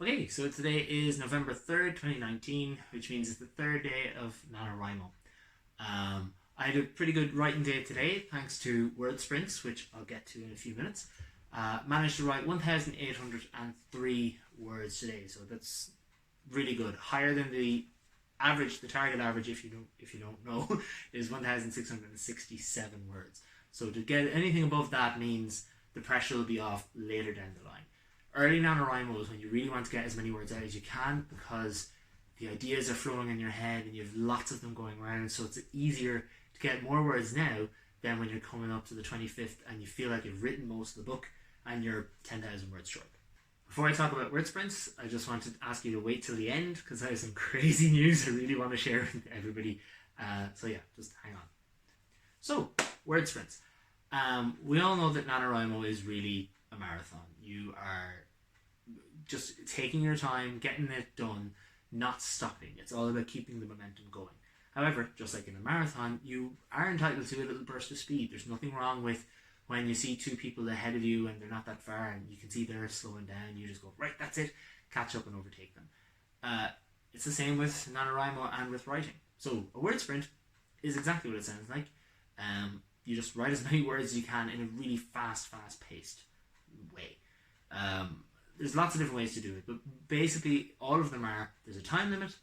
Okay, so today is November 3rd, 2019, which means it's the third day of NaNoWriMo. I had a pretty good writing day today, thanks to word sprints, which I'll get to in a few minutes. Managed to write 1,803 words today, so that's really good. Higher than the average, the target average, if you don't know, is 1,667 words. So to get anything above that means the pressure will be off later down the line. Early NaNoWriMo is when you really want to get as many words out as you can, because the ideas are flowing in your head and you have lots of them going around, so it's easier to get more words now than when you're coming up to the 25th and you feel like you've written most of the book and you're 10,000 words short. Before I talk about word sprints, I just wanted to ask you to wait till the end, because I have some crazy news I really want to share with everybody. So yeah, just hang on. So, word sprints. We all know that NaNoWriMo is really a marathon. You are just taking your time, getting it done, not stopping. It's all about keeping the momentum going. However, just like in a marathon, you are entitled to a little burst of speed. There's nothing wrong with when you see two people ahead of you and they're not that far and you can see they're slowing down, you just go, right, that's it, catch up and overtake them. It's the same with NaNoWriMo and with writing. So a word sprint is exactly what it sounds like. You just write as many words as you can in a really fast-paced way. There's lots of different ways to do it, but basically all of them are, there's a time limit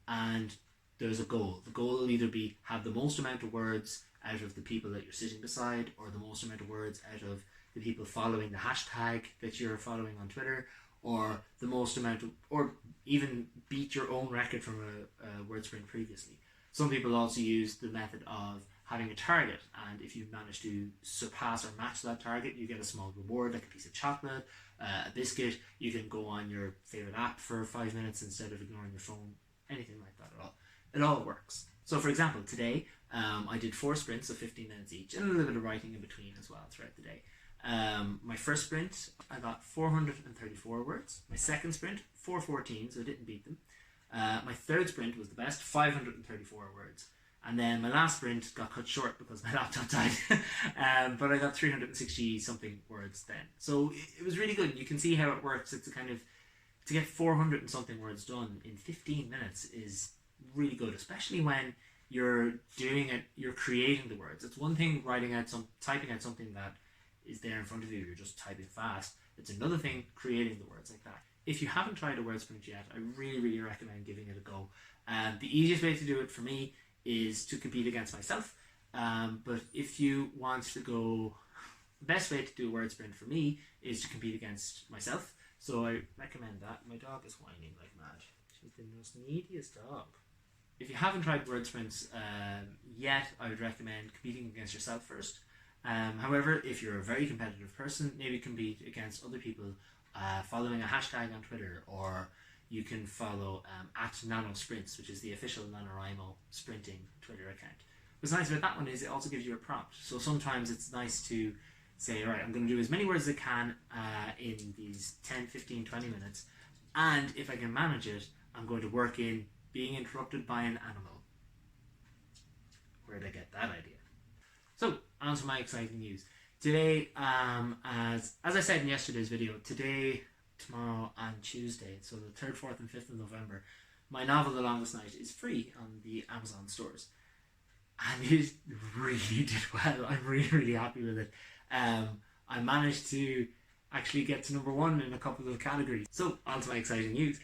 and there's a goal. The goal will either be have the most amount of words out of the people that you're sitting beside, or the most amount of words out of the people following the hashtag that you're following on Twitter, or the most amount of, or even beat your own record from a word sprint previously. Some people also use the method of having a target, and if you manage to surpass or match that target, you get a small reward, like a piece of chocolate, a biscuit. You can go on your favorite app for 5 minutes instead of ignoring your phone, anything like that at all. It all works. So for example, today I did 4 sprints of 15 minutes each, and a little bit of writing in between as well throughout the day. My first sprint, I got 434 words. My second sprint, 414, so I didn't beat them. My third sprint was the best, 534 words. And then my last sprint got cut short because my laptop died. But I got 360 something words then. So it was really good. You can see how it works. It's a kind of, to get 400 and something words done in 15 minutes is really good, especially when you're doing it, you're creating the words. It's one thing typing out something that is there in front of you, you're just typing fast. It's another thing creating the words like that. If you haven't tried a word sprint yet, I really recommend giving it a go. The easiest way to do it for me is to compete against myself. But if you want to go, the best way to do a word sprint for me is to compete against myself. So I recommend that. My dog is whining like mad. She's the most neediest dog. If you haven't tried word sprints yet, I would recommend competing against yourself first. However, if you're a very competitive person, maybe compete against other people following a hashtag on Twitter, or you can follow @NanoSprints, which is the official NaNoWriMo sprinting Twitter account. What's nice about that one is it also gives you a prompt. So sometimes it's nice to say, right, I'm going to do as many words as I can in these 10, 15, 20 minutes. And if I can manage it, I'm going to work in being interrupted by an animal. Where did I get that idea? So, on to my exciting news. Today, as I said in yesterday's video, today, tomorrow and Tuesday, so the 3rd, 4th and 5th of November, my novel The Longest Night is free on the Amazon stores. And it really did well. I'm really happy with it. I managed to actually get to #1 in a couple of categories. So, on to my exciting news.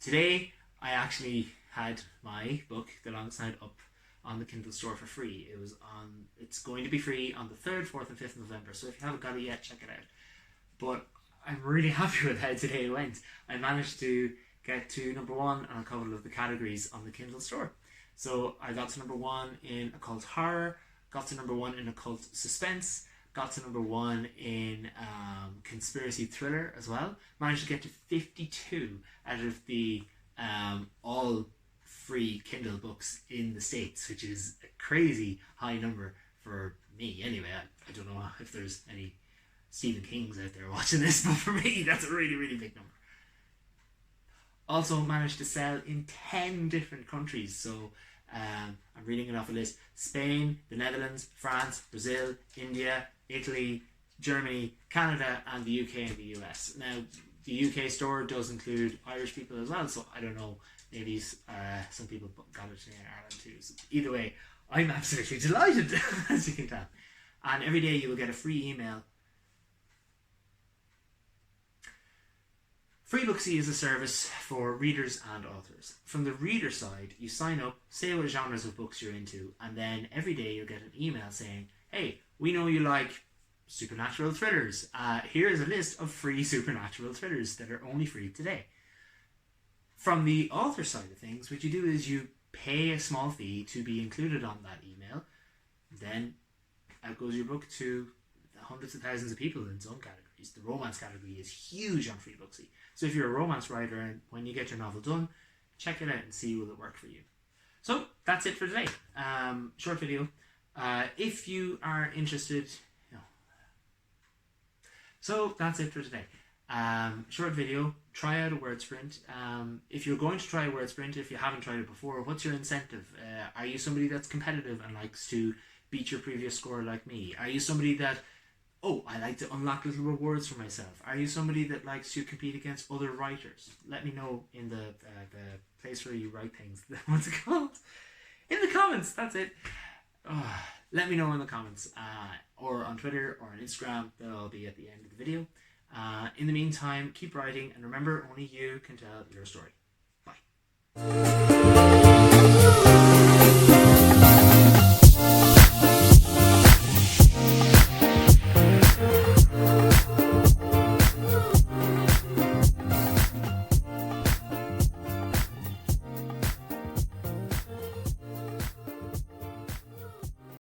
Today, I actually had my book, The Longest Night, up on the Kindle store for free. It's going to be free on the 3rd, 4th and 5th of November, so if you haven't got it yet, check it out. But I'm really happy with how today went. I managed to get to #1 on a couple of the categories on the Kindle store. So I got to #1 in occult horror, got to #1 in occult suspense, got to #1 in conspiracy thriller as well. Managed to get to 52 out of the all free Kindle books in the States, which is a crazy high number for me anyway. I don't know if there's any Stephen Kings out there watching this, but for me that's a really big number. Also managed to sell in 10 different countries, so I'm reading it off a list: Spain, the Netherlands, France, Brazil, India, Italy, Germany, Canada and the UK and the US. Now the UK store does include Irish people as well, so I don't know, maybe some people got it in Ireland too. So either way, I'm absolutely delighted, as you can tell. And every day you will get a free email. Freebooksy is a service for readers and authors. From the reader side, you sign up, say what genres of books you're into, and then every day you'll get an email saying, hey, we know you like supernatural thrillers. Here's a list of free supernatural thrillers that are only free today. From the author side of things, what you do is you pay a small fee to be included on that email. Then out goes your book to hundreds of thousands of people in some categories. The romance category is huge on Freebooksy. So if you're a romance writer and when you get your novel done, check it out and see will it work for you. So that's it for today. Short video. If you are interested, so that's it for today. Short video. Try out a word sprint. If you're going to try a word sprint, if you haven't tried it before, what's your incentive? Are you somebody that's competitive and likes to beat your previous score like me? Are you somebody that, I like to unlock little rewards for myself? Are you somebody that likes to compete against other writers? Let me know in the place where you write things. What's it called? In the comments. That's it. Let me know in the comments, or on Twitter or on Instagram. They'll all be at the end of the video. In the meantime, keep writing, and remember, only you can tell your story. Bye.